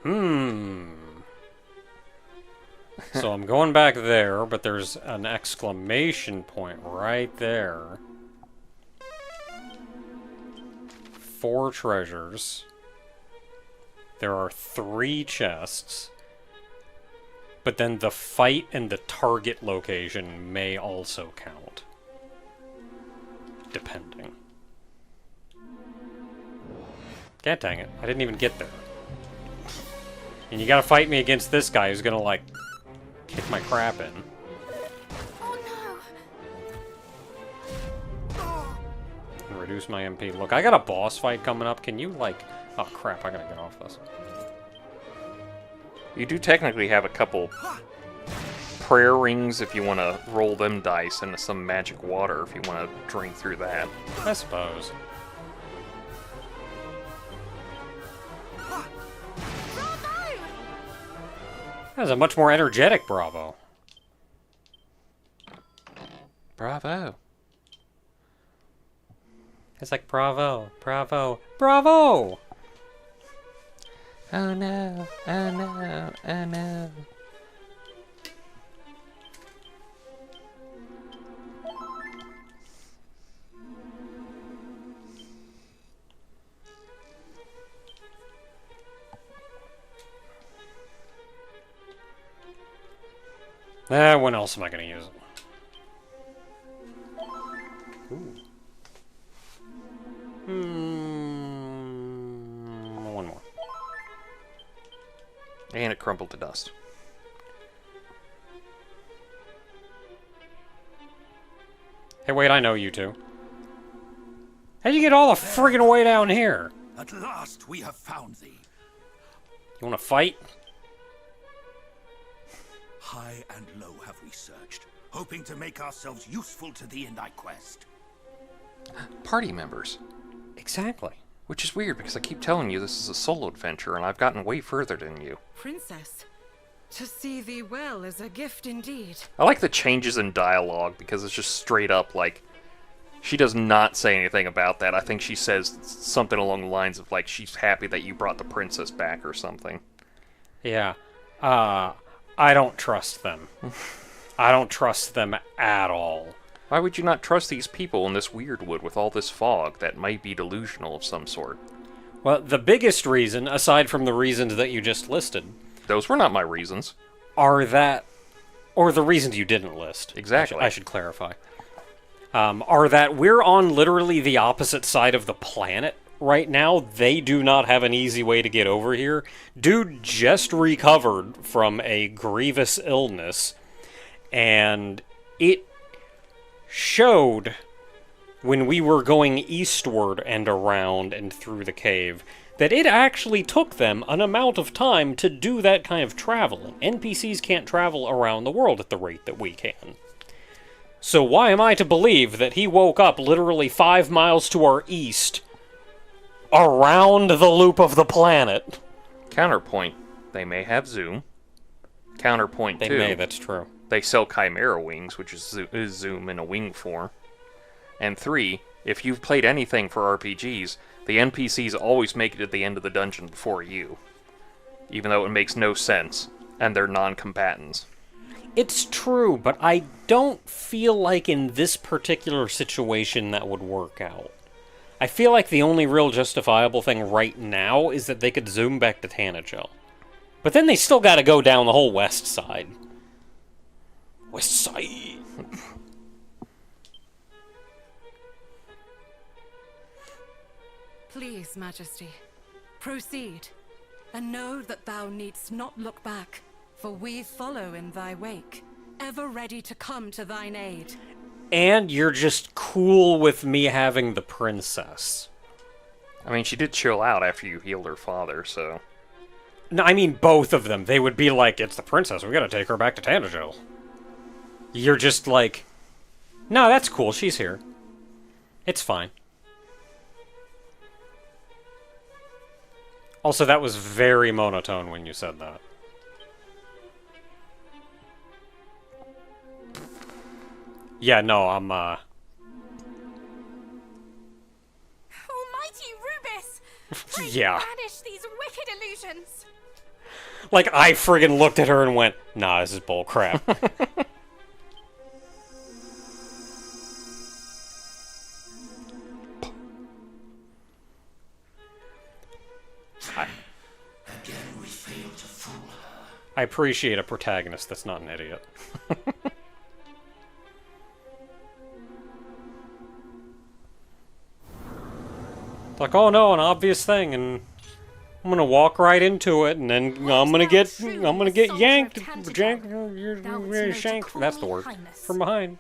Hmm. So I'm going back there, but there's an exclamation point right there. 4 treasures. There are 3 chests. But then the fight and the target location may also count. Depending. God dang it. I didn't even get there. And you gotta fight me against this guy who's gonna, like, kick my crap in. Oh no! And reduce my MP. Look, I got a boss fight coming up. Can you, like... Oh, crap. I gotta get off this. You do technically have a couple prayer rings if you want to roll them dice, and some magic water if you want to drink through that. I suppose. That was a much more energetic Bravo. Bravo. It's like, bravo, bravo, bravo! Oh no, oh no, oh no. When else am I gonna use it? Ooh. One more. And it crumbled to dust. Hey, wait, I know you two. How'd you get all the friggin' way down here? At last we have found thee. You wanna fight? High and low have we searched, hoping to make ourselves useful to thee in thy quest. Party members. Exactly. Which is weird, because I keep telling you this is a solo adventure, and I've gotten way further than you. Princess, to see thee well is a gift indeed. I like the changes in dialogue, because it's just straight up, like, she does not say anything about that. I think she says something along the lines of, like, she's happy that you brought the princess back or something. Yeah. I don't trust them. I don't trust them at all. Why would you not trust these people in this weird wood with all this fog that might be delusional of some sort? Well, the biggest reason, aside from the reasons that you just listed... Those were not my reasons. Are that... Or the reasons you didn't list. Exactly. I should clarify. Are that we're on literally the opposite side of the planet right now. They do not have an easy way to get over here. Dude just recovered from a grievous illness, and it showed when we were going eastward and around and through the cave that it actually took them an amount of time to do that kind of traveling. NPCs can't travel around the world at the rate that we can. So why am I to believe that he woke up literally 5 miles to our east, around the loop of the planet? Counterpoint, they may have Zoom. Counterpoint, They too. may, that's true. They sell Chimera wings, which is Zoom in a wing form. And 3, if you've played anything for RPGs, the NPCs always make it to the end of the dungeon before you. Even though it makes no sense, and they're non-combatants. It's true, but I don't feel like in this particular situation that would work out. I feel like the only real justifiable thing right now is that they could zoom back to Tanagel. But then they still gotta go down the whole west side. West side. Please, Majesty, proceed, and know that thou needst not look back, for we follow in thy wake, ever ready to come to thine aid. And you're just cool with me having the princess. I mean, she did chill out after you healed her father, so... No, I mean both of them. They would be like, it's the princess, we gotta take her back to Tanagel. You're just like, no, that's cool, she's here. It's fine. Also, that was very monotone when you said that. Yeah, no, I'm, Almighty Rubis! Pray Yeah. banish these wicked illusions! Like, I friggin' looked at her and went, nah, this is bullcrap. Again, we failed to fool her. I appreciate a protagonist that's not an idiot. It's like, oh no, an obvious thing, and I'm gonna walk right into it, and then I'm gonna get yanked, shanked. That's the word. From behind.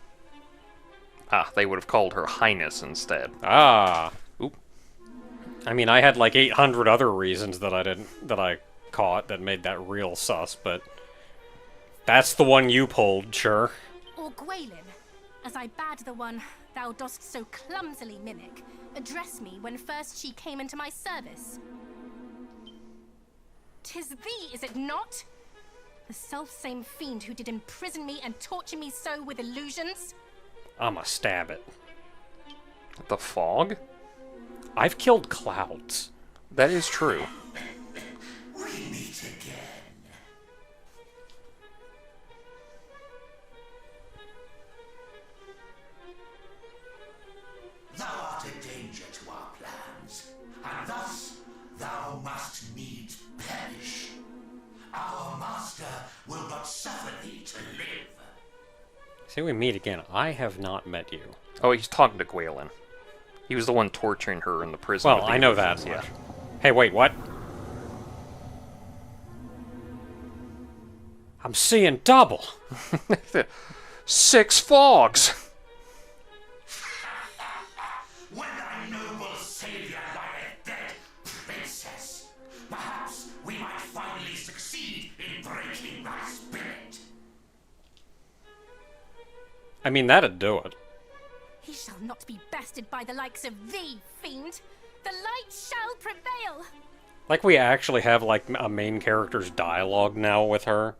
Ah, they would have called her Highness instead. Ah. Oop. I mean, I had like 800 other reasons that I caught that made that real sus, but that's the one you pulled, sure. Or Gwaelin, as I bade the one thou dost so clumsily mimic, address me when first she came into my service. 'Tis thee, is it not? The self-same fiend who did imprison me and torture me so with illusions? I'ma stab it. The fog? I've killed clouds. That is true. We meet again. Thou art a danger to our plans, and thus thou must needs perish. Our master will not suffer thee to live. Say we meet again. I have not met you. Oh, he's talking to Gwaelin. He was the one torturing her in the prison. Well, with the I know that illusions, much. Hey, wait, what? I'm seeing double. Yeah. 6 fogs! When thy noble savior lieth dead, princess, perhaps we might finally succeed in breaking thy spirit. I mean, that'd do it. He shall not be bested by the likes of thee, fiend. The light shall prevail. Like, we actually have, like, a main character's dialogue now with her.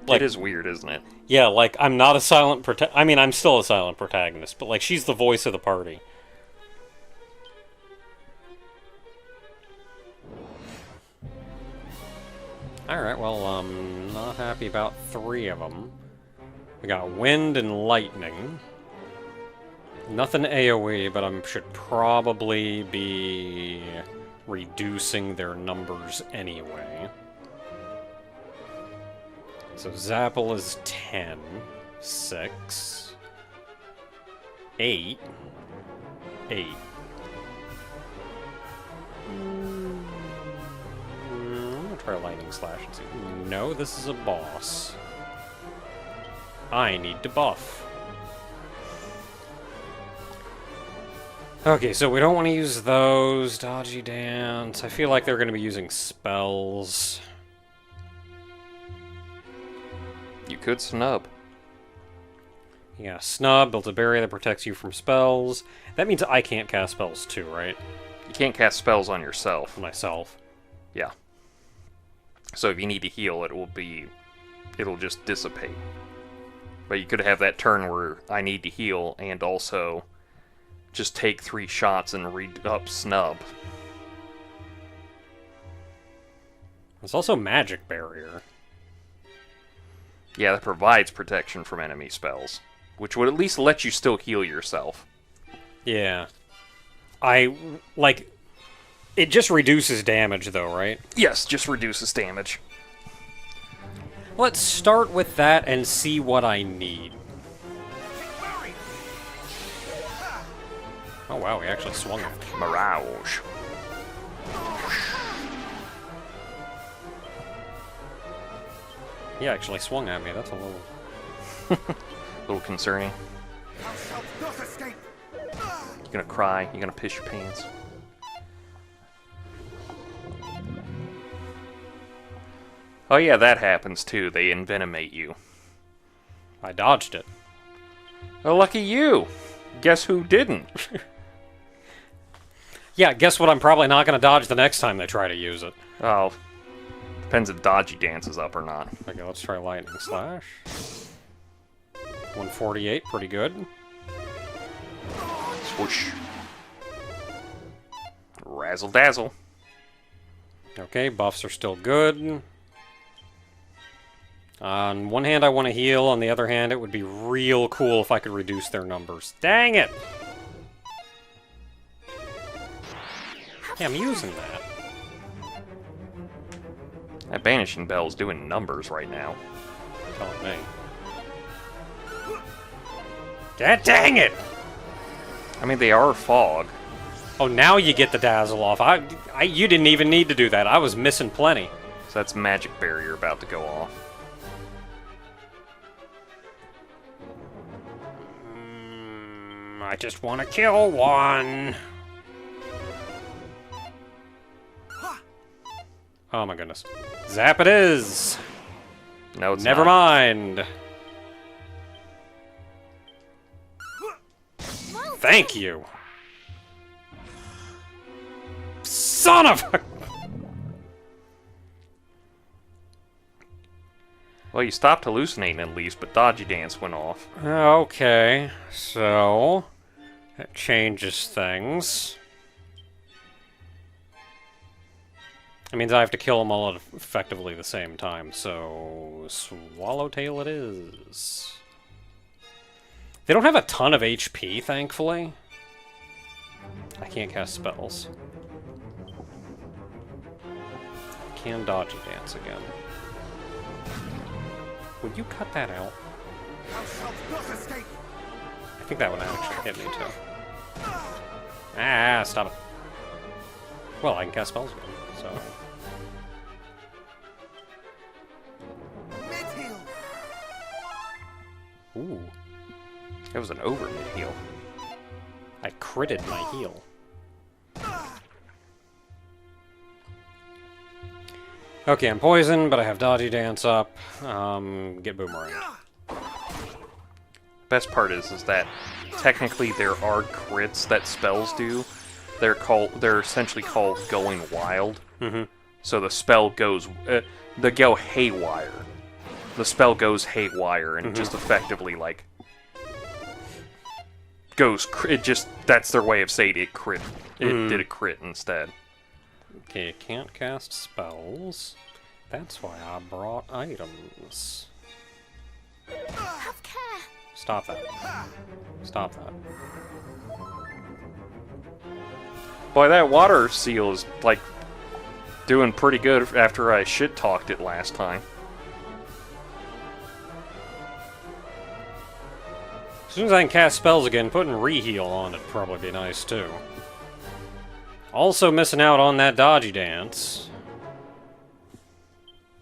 Like, It is weird, isn't it? yeah, like, I'm not a silent I mean, I'm still a silent protagonist, but, like, she's the voice of the party. Alright, well, not happy about 3 of them. We got wind and lightning. Nothing AoE, but I should probably be reducing their numbers anyway. So Zapple is 10, 6, 8, 8. I'm gonna try Lightning Slash and see. No, this is a boss. I need to buff. Okay, so we don't want to use those. Dodgy Dance. I feel like they're going to be using spells. You could snub. Yeah, Snub, built a barrier that protects you from spells. That means I can't cast spells too, right? You can't cast spells on yourself. Myself. Yeah. So if you need to heal, it'll just dissipate. But you could have that turn where I need to heal and also just take 3 shots and read up snub. There's also Magic Barrier. Yeah, that provides protection from enemy spells, which would at least let you still heal yourself. Yeah. It just reduces damage though, right? Yes, just reduces damage. Let's start with that and see what I need. Oh wow, he actually swung it. Mirage. He actually swung at me, that's a little... A little concerning. Not escape. You're gonna cry, you're gonna piss your pants. Oh yeah, that happens too. They envenomate you. I dodged it. Oh, lucky you! Guess who didn't? Yeah, guess what I'm probably not going to dodge the next time they try to use it. Oh, depends if Dodgy Dance is up or not. Okay, let's try Lightning Slash. 148, pretty good. Swoosh. Razzle dazzle. Okay, buffs are still good. On one hand, I want to heal. On the other hand, it would be real cool if I could reduce their numbers. Dang it! Yeah, I'm using that. That Banishing Bell's doing numbers right now. Telling me. Dang it! I mean, they are fog. Oh, now you get the dazzle off. You didn't even need to do that. I was missing plenty. So that's magic barrier about to go off. I just want to kill one. Oh my goodness. Zap it is! No, it's Never not. mind. Thank you. Son of a... Well, you stopped hallucinating at least, but Dodgy Dance went off. Okay, so... that changes things. It means I have to kill them all at effectively the same time, so... Swallowtail it is. They don't have a ton of HP, thankfully. I can't cast spells. I can Dodgy Dance again. Would you cut that out? I think that would actually hit me, too. Ah, stop it. Well, I can cast spells again, so... Ooh. It was an over mid-heal. I critted my heal. Okay, I'm poisoned, but I have Dodgy Dance up. Get Boomerang. Best part is that technically there are crits that spells do. They're essentially called going wild. Mm-hmm. So the spell goes, they go haywire. The spell goes haywire and just effectively like goes. It just that's their way of saying it crit. It did a crit instead. Okay, you can't cast spells. That's why I brought items. Have care. Stop that. Stop that. Boy, that water seal is like doing pretty good after I shit talked it last time. As soon as I can cast spells again, putting reheal on it'd probably be nice too. Also missing out on that Dodgy Dance,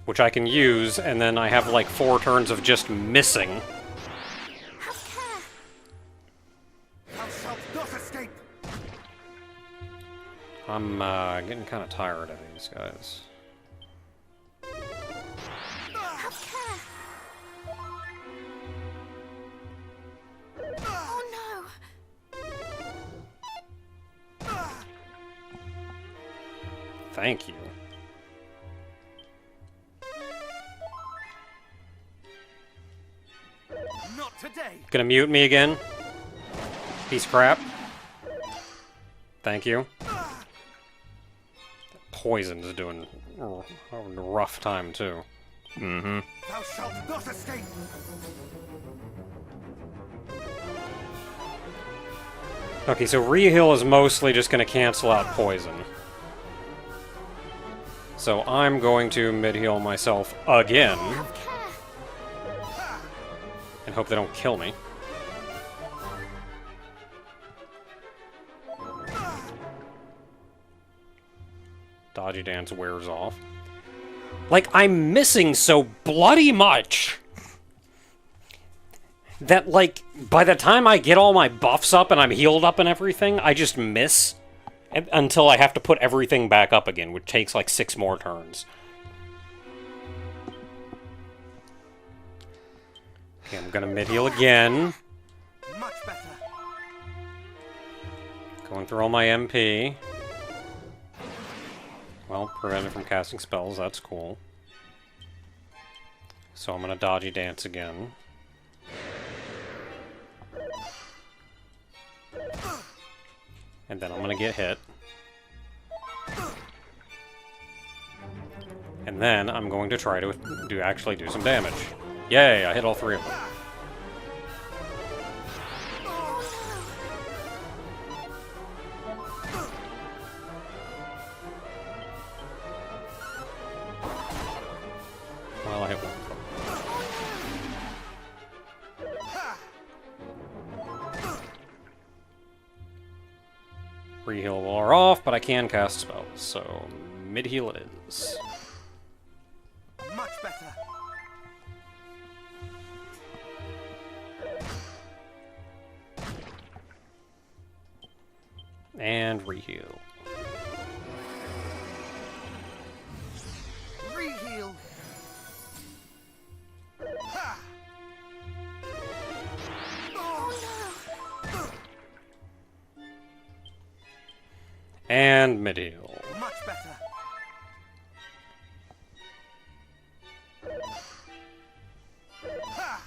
which I can use, and then I have like 4 turns of just missing. Have care. Thou shalt not escape. I'm getting kind of tired of these guys. Have care. Oh no. Thank you. Not today. Gonna mute me again? Piece of crap. Thank you. Poison's doing a rough time too. Mm-hmm. Thou shalt not escape. Okay, so reheal is mostly just gonna cancel out poison. So I'm going to mid-heal myself again Have care. and hope they don't kill me. Dodgy Dance wears off. Like, I'm missing so bloody much that, like, by the time I get all my buffs up and I'm healed up and everything, I just miss until I have to put everything back up again, which takes like 6 more turns. Okay, I'm gonna mid-heal again. Much better. Going through all my MP. Well, prevented from casting spells, that's cool. So I'm gonna Dodgy Dance again. And then I'm gonna get hit. And then I'm going to try to actually do some damage. Yay, I hit all 3 of them. Well, I hit one of them. Re-heal are off, but I can cast spells, so mid-heal it is. Much better. And re-heal. Re-heal. Ha! And mid-heal. Much better. Ha!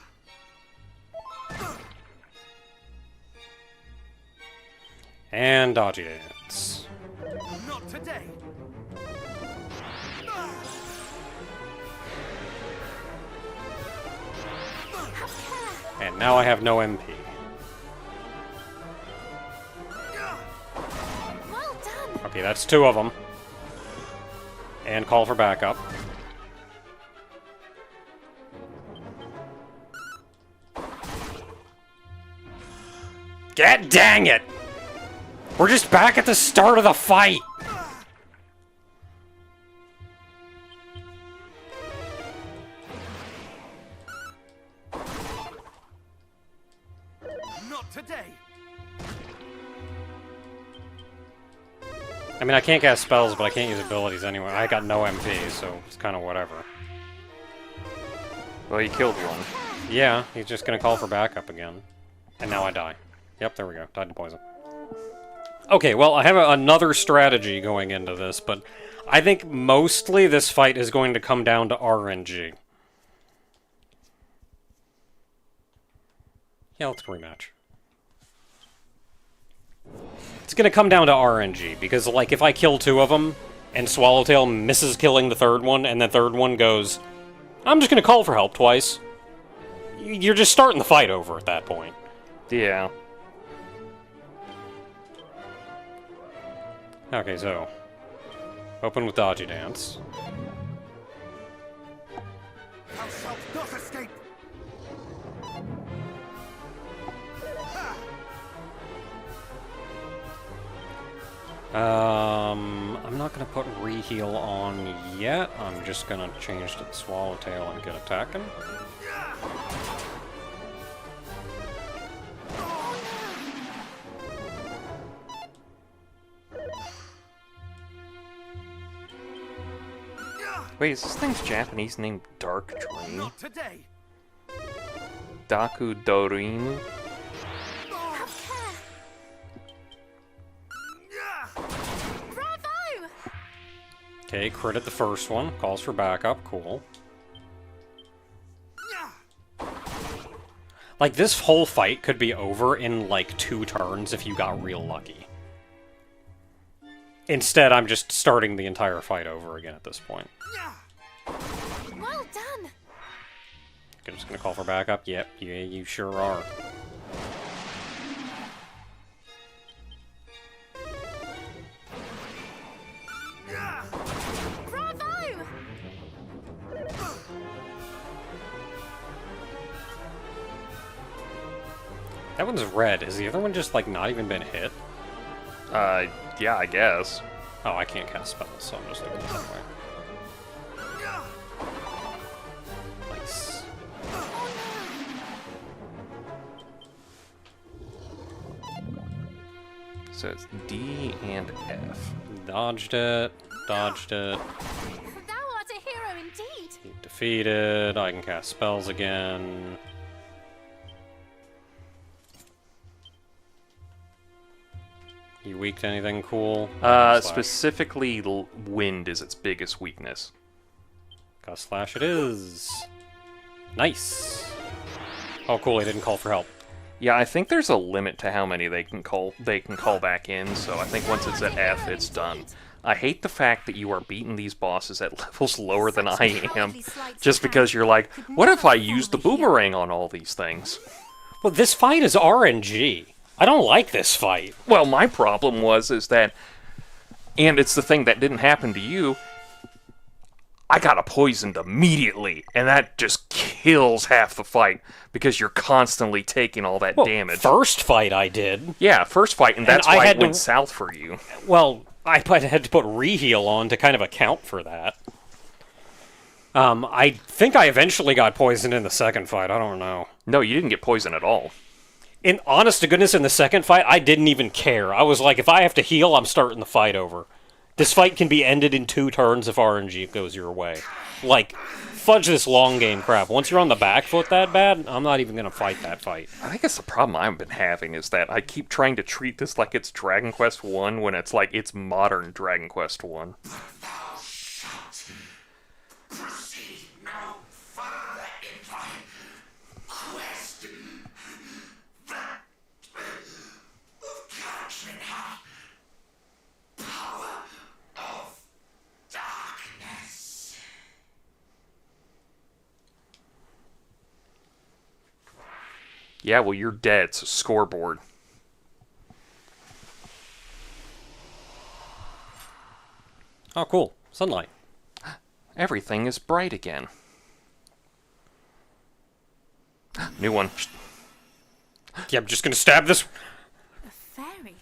And dodgy dance. Not today. And now I have no MP. Well done. Okay, that's 2 of them. And call for backup. God dang it! We're just back at the start of the fight! Not today. I mean, I can't cast spells, but I can't use abilities anyway. I got no MP, so it's kind of whatever. Well, you killed one. Yeah, he's just gonna call for backup again. And now I die. Yep, there we go. Died to poison. Okay, well, I have another strategy going into this, but I think mostly this fight is going to come down to RNG. Yeah, let's rematch. It's gonna come down to RNG, because, like, if I kill 2 of them, and Swallowtail misses killing the 3rd one, and the 3rd one goes, I'm just gonna call for help twice, you're just starting the fight over at that point. Yeah. Okay, so open with dodgy dance. Thou shalt not escape. I'm not gonna put re-heal on yet. I'm just gonna change to the Swallowtail and get attacking. Wait, is this thing's Japanese named Dark Dream? Not today. Daku Dorin? Bravo! Okay, crit at the first one. Calls for backup. Cool. Like, this whole fight could be over in, like, 2 turns if you got real lucky. Instead, I'm just starting the entire fight over again at this point. Well done. I'm just gonna call for backup. Yep, yeah, you sure are. Bravo! That one's red. Is the other one just, like, not even been hit? Yeah, I guess. Oh, I can't cast spells, so I'm just leaving it that way. Nice. So it's D and F. Dodged it. Dodged it. Thou art a hero indeed. Defeated. I can cast spells again. You weak to anything cool? Specifically, wind is its biggest weakness. Gust Slash it is. Nice. Oh, cool. He didn't call for help. Yeah, I think there's a limit to how many they can call back in, so I think once it's at F, it's done. I hate the fact that you are beating these bosses at levels lower than I am, just because you're like, what if I use the boomerang on all these things? Well, this fight is RNG. I don't like this fight. Well, my problem is that, and it's the thing that didn't happen to you, I got poisoned immediately, and that just kills half the fight, because you're constantly taking all that damage. First fight I did. Yeah, first fight, and that's I why had it went to- south for you. Well, I had to put reheal on to kind of account for that. I think I eventually got poisoned in the second fight. I don't know. No, you didn't get poisoned at all. In honest to goodness, in the second fight, I didn't even care. I was like, if I have to heal, I'm starting the fight over. This fight can be ended in 2 turns if RNG goes your way. Like, fudge this long game crap. Once you're on the back foot that bad, I'm not even going to fight that fight. I think that's the problem I've been having, is that I keep trying to treat this like it's Dragon Quest 1 when it's like it's modern Dragon Quest 1. Thou shalt proceed no further in thy quest. That of capturing her power of darkness. Yeah, well, you're dead, so scoreboard. Oh, cool. Sunlight. Everything is bright again. New one. Yeah, I'm just going to stab this. A fairy?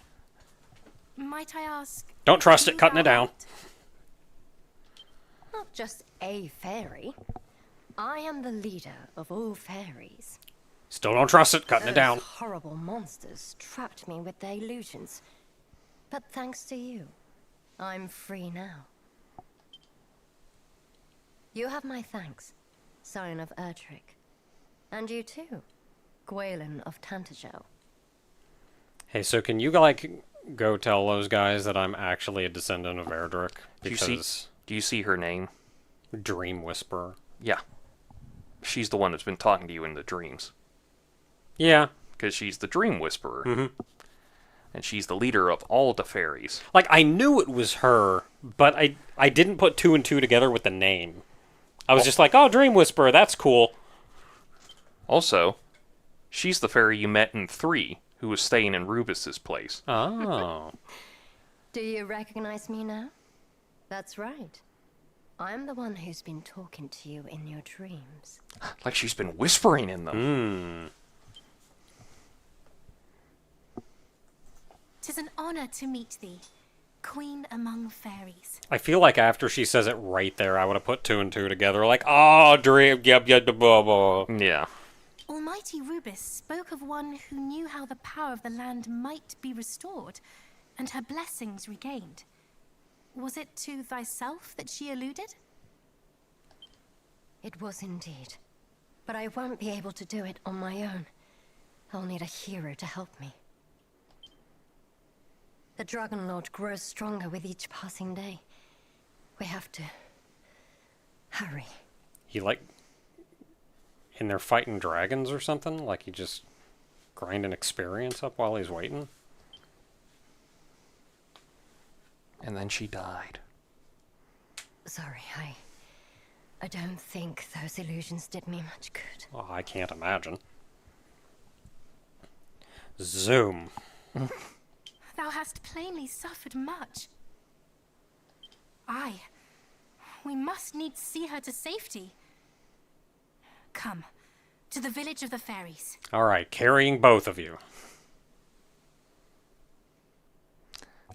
Might I ask? Don't trust it, who cutting thou it down. art? Not just a fairy. I am the leader of all fairies. Still don't trust it, cutting it Those down. horrible monsters trapped me with their illusions. But thanks to you, I'm free now. You have my thanks, Scion of Erdrick. And you too, Gwaelin of Tantagel. Hey, so can you, like, go tell those guys that I'm actually a descendant of Erdrick? Do Because you see her name? Dream Whisperer. Yeah. She's the one that's been talking to you in the dreams. Yeah. Because she's the Dream Whisperer. Mm-hmm. And she's the leader of all the fairies. Like, I knew it was her, but I didn't put 2 and 2 together with the name. I was just like, oh, Dream Whisperer, that's cool. Also, she's the fairy you met in 3, who was staying in Rubus's place. Oh. Do you recognize me now? That's right. I'm the one who's been talking to you in your dreams. Like she's been whispering in them. 'Tis an honor to meet thee, queen among fairies. I feel like after she says it right there, I would have put 2 and 2 together. Like, oh, Dream, yep, blah, blah. Yeah. Almighty Rubus spoke of one who knew how the power of the land might be restored, and her blessings regained. Was it to thyself that she alluded? It was indeed. But I won't be able to do it on my own. I'll need a hero to help me. The Dragon Lord grows stronger with each passing day. We have to hurry. He, like, in there fighting dragons or something? Like, he just grinding experience up while he's waiting? And then she died. Sorry, I don't think those illusions did me much good. Oh, I can't imagine. Zoom. Thou hast plainly suffered much. Aye, we must needs see her to safety. Come, to the village of the fairies. Alright, carrying both of you.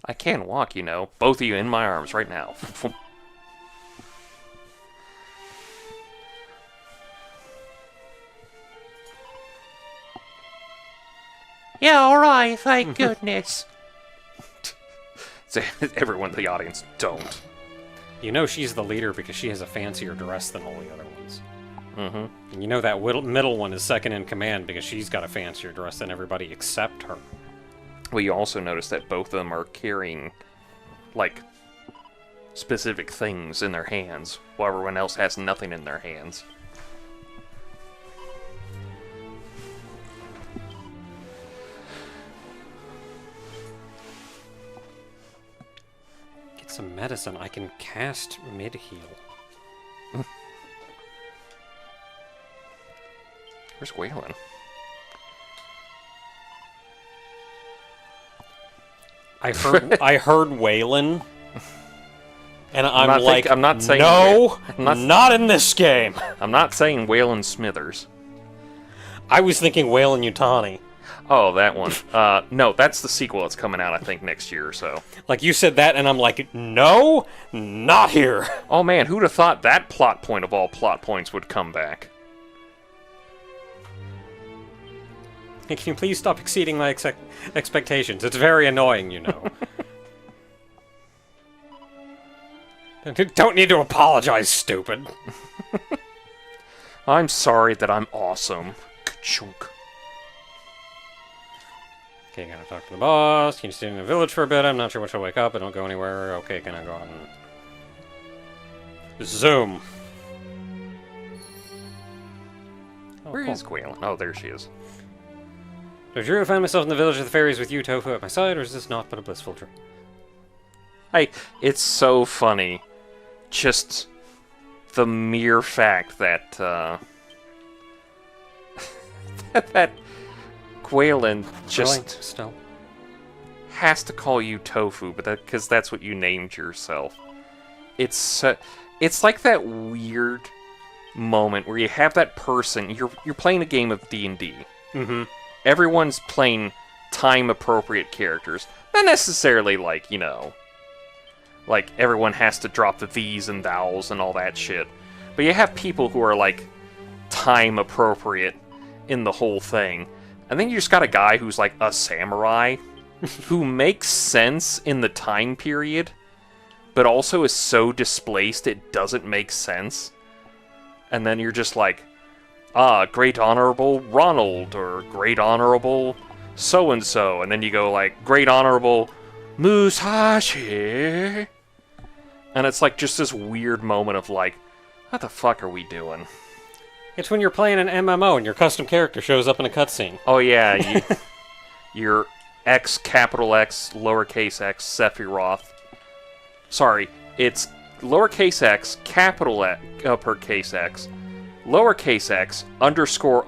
I can walk, you know. Both of you in my arms right now. Yeah, alright, thank goodness. So everyone in the audience, don't. You know she's the leader because she has a fancier dress than all the other ones. Mm-hmm. And you know that middle one is second in command because she's got a fancier dress than everybody except her. Well, you also notice that both of them are carrying, like, specific things in their hands, while everyone else has nothing in their hands. Some medicine. I can cast mid-heal. Where's Waylon? I heard Waylon, and I'm like, I'm not saying no, I'm not in this game. I'm not saying Waylon Smithers. I was thinking Waylon Yutani. Oh, that one. No, that's the sequel that's coming out, I think, next year or so. Like, you said that, and I'm like, no, not here. Oh man, who'd have thought that plot point of all plot points would come back? Hey, can you please stop exceeding my expectations? It's very annoying, you know. Don't need to apologize, stupid. I'm sorry that I'm awesome. Ka-chunk. Okay, gotta talk to the boss. Can you stay in the village for a bit? I'm not sure when she'll wake up. I don't go anywhere. Okay, can I go on? Zoom. Oh, Where cool. is Waylon? Oh, there she is. Do I really find myself in the village of the fairies with you, Tofu, at my side, or is this not but a blissful dream? Hey, it's so funny. Just the mere fact that, that Waylon just Still. has to call you Tofu, but because that's what you named yourself. It's like that weird moment where you have that person. You're playing a game of D&D. Mm-hmm. Everyone's playing time-appropriate characters. Not necessarily like, you know, like everyone has to drop the these and thous and all that shit. But you have people who are like time-appropriate in the whole thing. And then you just got a guy who's like a samurai who makes sense in the time period, but also is so displaced it doesn't make sense. And then you're just like, Great Honorable Ronald, or Great Honorable so-and-so, and then you go like, Great Honorable Musashi, and it's like just this weird moment of like, what the fuck are we doing? It's when you're playing an MMO and your custom character shows up in a cutscene. Oh yeah, your X, capital X, lowercase x, Sephiroth. Sorry, it's lowercase x, capital X, uppercase X, lowercase x, underscore,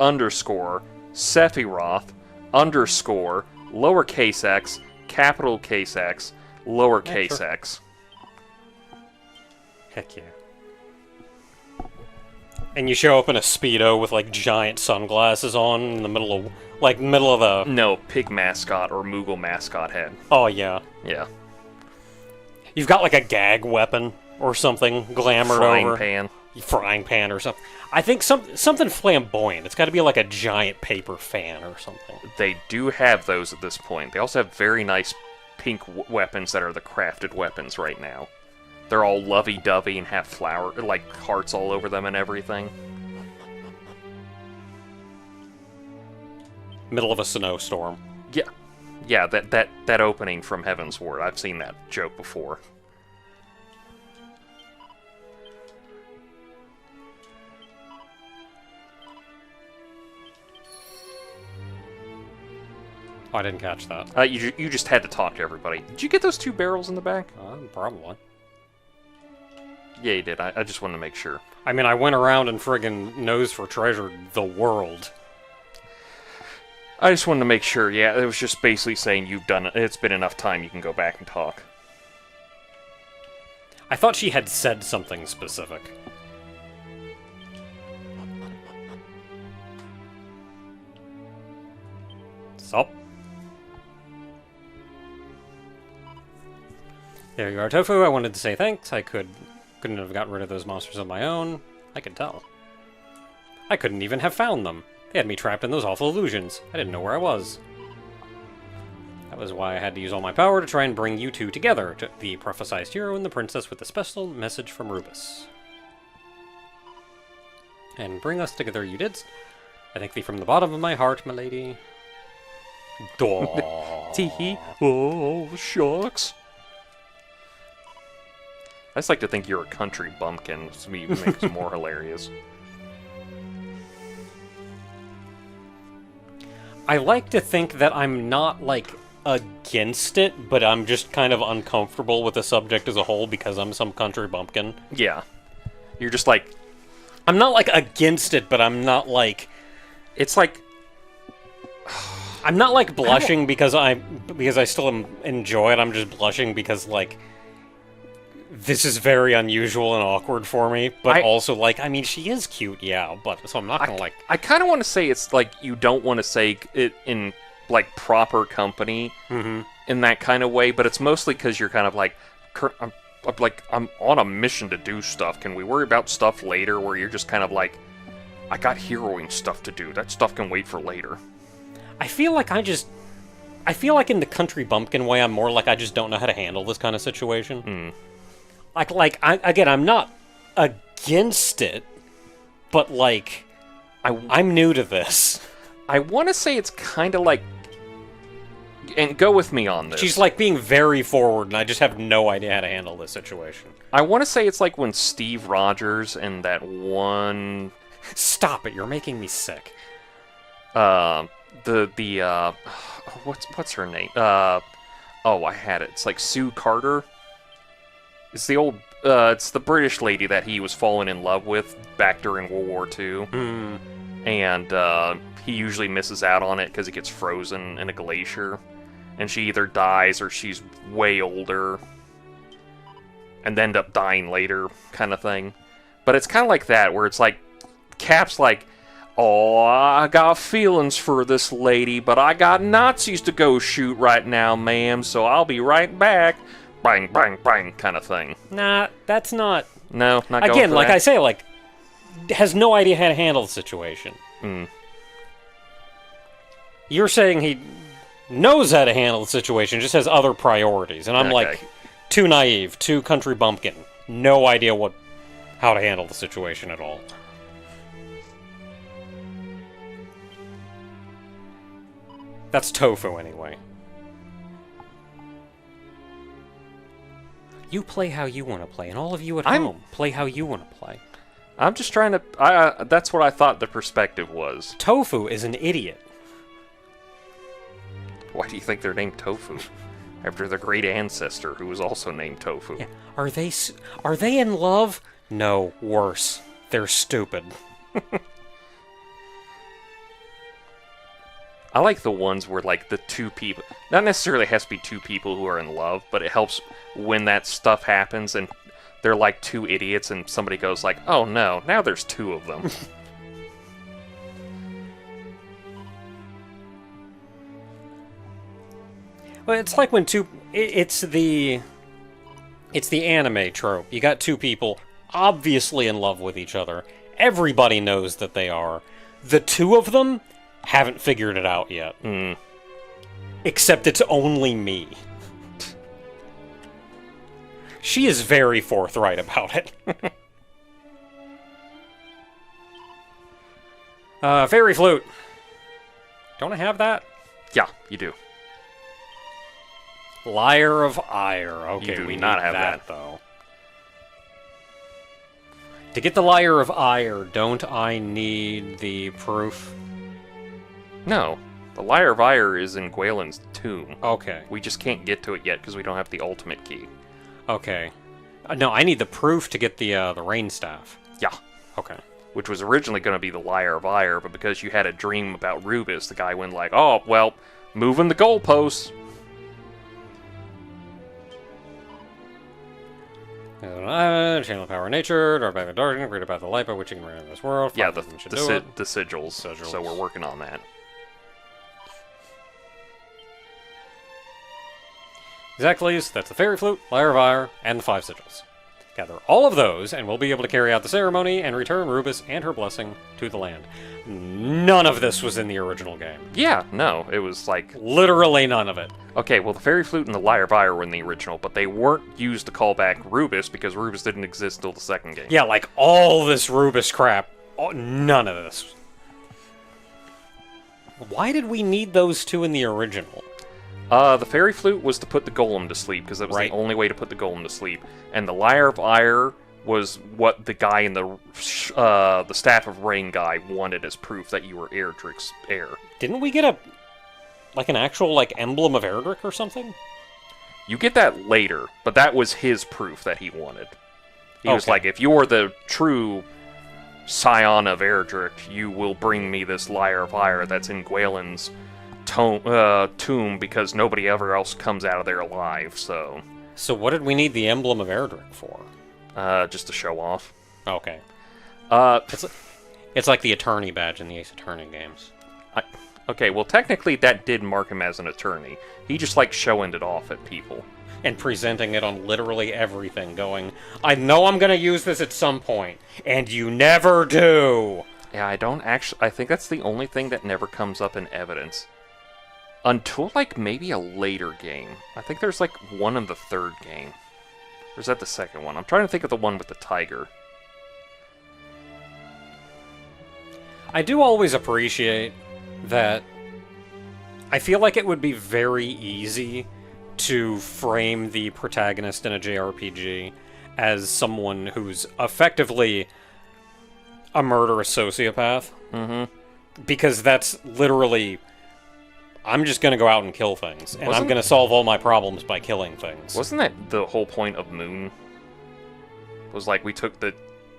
Sephiroth, underscore, lowercase x, capital case X, lowercase Yeah, sure. x. Heck yeah. And you show up in a Speedo with, like, giant sunglasses on in the middle of the... No, pig mascot or Moogle mascot head. Oh, yeah. Yeah. You've got, like, a gag weapon or something glamored Frying over. pan. Frying pan or something. I think something flamboyant. It's got to be, like, a giant paper fan or something. They do have those at this point. They also have very nice pink weapons that are the crafted weapons right now. They're all lovey-dovey and have like hearts all over them and everything. Middle of a snowstorm. Yeah. Yeah, that opening from Heaven's Ward. I've seen that joke before. Oh, I didn't catch that. You just had to talk to everybody. Did you get those 2 barrels in the back? Probably. Yeah, you did. I just wanted to make sure. I mean, I went around and friggin' nose for treasure the world. I just wanted to make sure. Yeah, it was just basically saying you've done it. It's been enough time. You can go back and talk. I thought she had said something specific. Sup? There you are, Tofu. I wanted to say thanks. I couldn't have gotten rid of those monsters on my own. I could tell. I couldn't even have found them. They had me trapped in those awful illusions. I didn't know where I was. That was why I had to use all my power to try and bring you two together, the prophesized hero and the princess with a special message from Rubus. And bring us together you did. I thank thee from the bottom of my heart, my lady. Tee-hee. Oh, shucks. I just like to think you're a country bumpkin, so it makes it more hilarious. I like to think that I'm not, like, against it, but I'm just kind of uncomfortable with the subject as a whole because I'm some country bumpkin. Yeah. You're just like... I'm not, like, against it, but I'm not, like... It's like... I'm not, like, blushing because I still enjoy it. I'm just blushing because, like... This is very unusual and awkward for me, but also, like, I mean, she is cute, yeah, but... So I'm not gonna, like... I kind of want to say it's, like, you don't want to say it in... like proper company in that kind of way, but it's mostly because you're kind of like, I'm on a mission to do stuff. Can we worry about stuff later? Where you're just kind of like, I got heroing stuff to do. That stuff can wait for later. I feel like in the country bumpkin way, I'm more like I just don't know how to handle this kind of situation. I'm not against it, but like, I'm new to this. I want to say it's kind of like, and go with me on this. She's like being very forward, and I just have no idea how to handle this situation. I want to say it's like when Steve Rogers and that one... Stop it! You're making me sick. What's her name? I had it. It's like Sue Carter. It's the old... it's the British lady that he was falling in love with back during World War II. And, he usually misses out on it because he gets frozen in a glacier. And she either dies or she's way older. And end up dying later, kind of thing. But it's kind of like that, where it's like... Cap's like, oh, I got feelings for this lady, but I got Nazis to go shoot right now, ma'am, so I'll be right back. Bang, bang, bang, kind of thing. Nah, that's not... No, not going Again, for like that? I say, like... Has no idea how to handle the situation. You're saying he knows how to handle the situation, just has other priorities. And I'm like, too naive, too country bumpkin. No idea how to handle the situation at all. That's tofu, anyway. You play how you want to play, and all of you at home play how you want to play. I'm just trying to... that's what I thought the perspective was. Tofu is an idiot. Why do you think they're named Tofu? After their great ancestor, who was also named Tofu. Yeah. Are they in love? No, worse. They're stupid. I like the ones where, like, the two people... Not necessarily has to be two people who are in love, but it helps when that stuff happens and they're like two idiots and somebody goes like, oh no, now there's two of them. Well, it's like when it's the anime trope. You got two people obviously in love with each other. Everybody knows that they are. The two of them haven't figured it out yet. Except it's only me. She is very forthright about it. Fairy flute. Don't I have that? Yeah, you do. Lyre of Ire. Okay, You do we not need have that, that. though. To get the Lyre of Ire, don't I need the proof? No. The Lyre of Ire is in Gwaelin's tomb. Okay. We just can't get to it yet because we don't have the ultimate key. Okay. No, I need the proof to get the rain staff. Yeah. Okay. Which was originally going to be the Lyre of Ire, but because you had a dream about Rubus, the guy went like, oh, well, moving the goalposts. Channel power nature, dark by the darkness, created by the light by which you can run in this world. Yeah, the Sigils. sigils. So we're working on that. Exactly, so that's the Fairy Flute, Lyre of Ire, and the 5 sigils. Gather all of those, and we'll be able to carry out the ceremony and return Rubus and her blessing to the land. None of this was in the original game. Yeah, no, it was like... Literally none of it. Okay, well, the Fairy Flute and the Lyre of Ire were in the original, but they weren't used to call back Rubus because Rubus didn't exist until the second game. Yeah, like all this Rubus crap. None of this. Why did we need those two in the original? The Fairy Flute was to put the Golem to sleep, because it was the only way to put the Golem to sleep. And the Lyre of Ire was what the guy in the Staff of Rain guy wanted as proof that you were heir. Didn't we get a... like an actual like emblem of Erdrick or something? You get that later, but that was his proof that he wanted. He was Okay. like, if you're the true scion of Erdrick, you will bring me this lyre of fire that's in Gwaelin's tomb because nobody ever else comes out of there alive, so... So what did we need the emblem of Erdrick for? Just to show off. Okay. Uh, It's like the attorney badge in the Ace Attorney games. okay, well, technically that did mark him as an attorney. He just likes showing it off at people. And presenting it on literally everything, going, I know I'm gonna use this at some point, and you never do! Yeah, I think that's the only thing that never comes up in evidence. Until, like, maybe a later game. I think there's, like, one in the third game. Or is that the second one? I'm trying to think of the one with the tiger. I do always appreciate that I feel like it would be very easy to frame the protagonist in a JRPG as someone who's effectively a murderous sociopath. Mm-hmm. Because that's literally... I'm just gonna go out and kill things, and I'm gonna solve all my problems by killing things. Wasn't that the whole point of Moon? Was like, we took the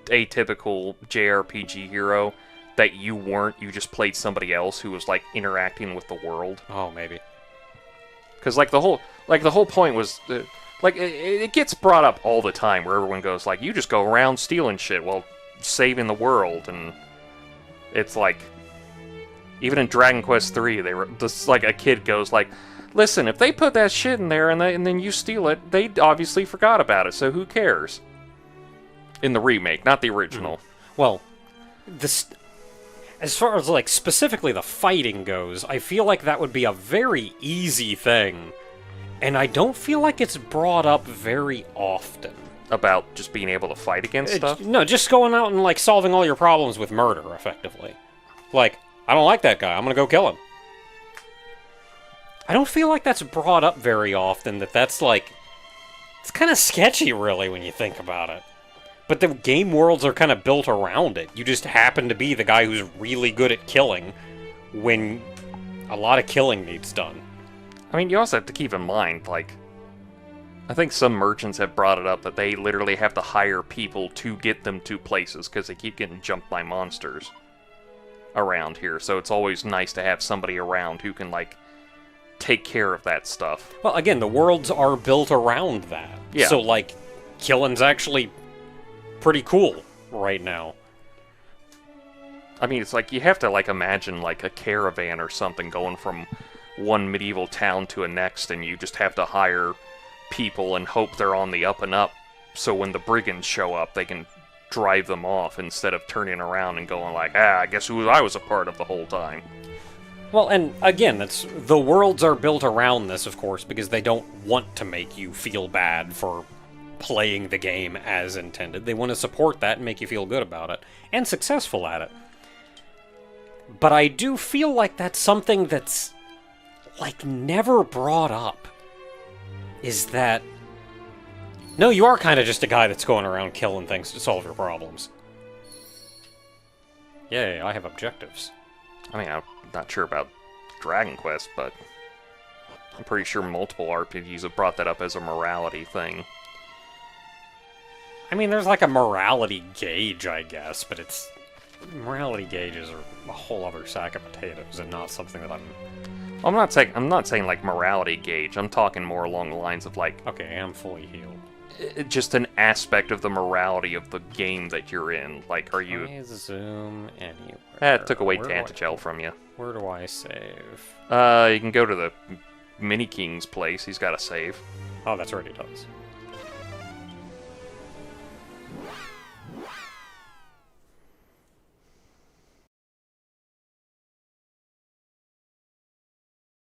atypical JRPG hero that you weren't, you just played somebody else who was, like, interacting with the world. Oh, maybe. Because, like, the whole point was... like, it gets brought up all the time, where everyone goes, like, you just go around stealing shit while saving the world, and it's like... Even in Dragon Quest III, they were just like a kid goes like, "Listen, if they put that shit in there and then you steal it, they obviously forgot about it. So who cares?" In the remake, not the original. Well, as far as like specifically the fighting goes, I feel like that would be a very easy thing, and I don't feel like it's brought up very often. About just being able to fight against stuff? No, just going out and like solving all your problems with murder, effectively. Like, I don't like that guy, I'm gonna go kill him. I don't feel like that's brought up very often, that's like... It's kind of sketchy, really, when you think about it. But the game worlds are kind of built around it. You just happen to be the guy who's really good at killing when a lot of killing needs done. I mean, you also have to keep in mind, like... I think some merchants have brought it up that they literally have to hire people to get them to places because they keep getting jumped by monsters around here, so it's always nice to have somebody around who can, like, take care of that stuff. Well, again, the worlds are built around that. Yeah. So, like, killing's actually pretty cool right now. I mean, it's like, you have to, like, imagine, like, a caravan or something going from one medieval town to a next, and you just have to hire people and hope they're on the up and up, so when the brigands show up, they can drive them off instead of turning around and going like, I guess who I was a part of the whole time. Well, and again, the worlds are built around this, of course, because they don't want to make you feel bad for playing the game as intended. They want to support that and make you feel good about it, and successful at it. But I do feel like that's something that's, like, never brought up. Is that... No, you are kind of just a guy that's going around killing things to solve your problems. Yay, I have objectives. I mean, I'm not sure about Dragon Quest, but I'm pretty sure multiple RPGs have brought that up as a morality thing. I mean, there's like a morality gauge, I guess, but it's... Morality gauges are a whole other sack of potatoes and not something that I'm not saying like morality gauge. I'm talking more along the lines of like... Okay, I'm fully healed. Just an aspect of the morality of the game that you're in. Like, are you... Please zoom anywhere. It took away Tantagel from you. Where do I save? You can go to the Mini King's place. He's got a save. Oh, that's right, he does.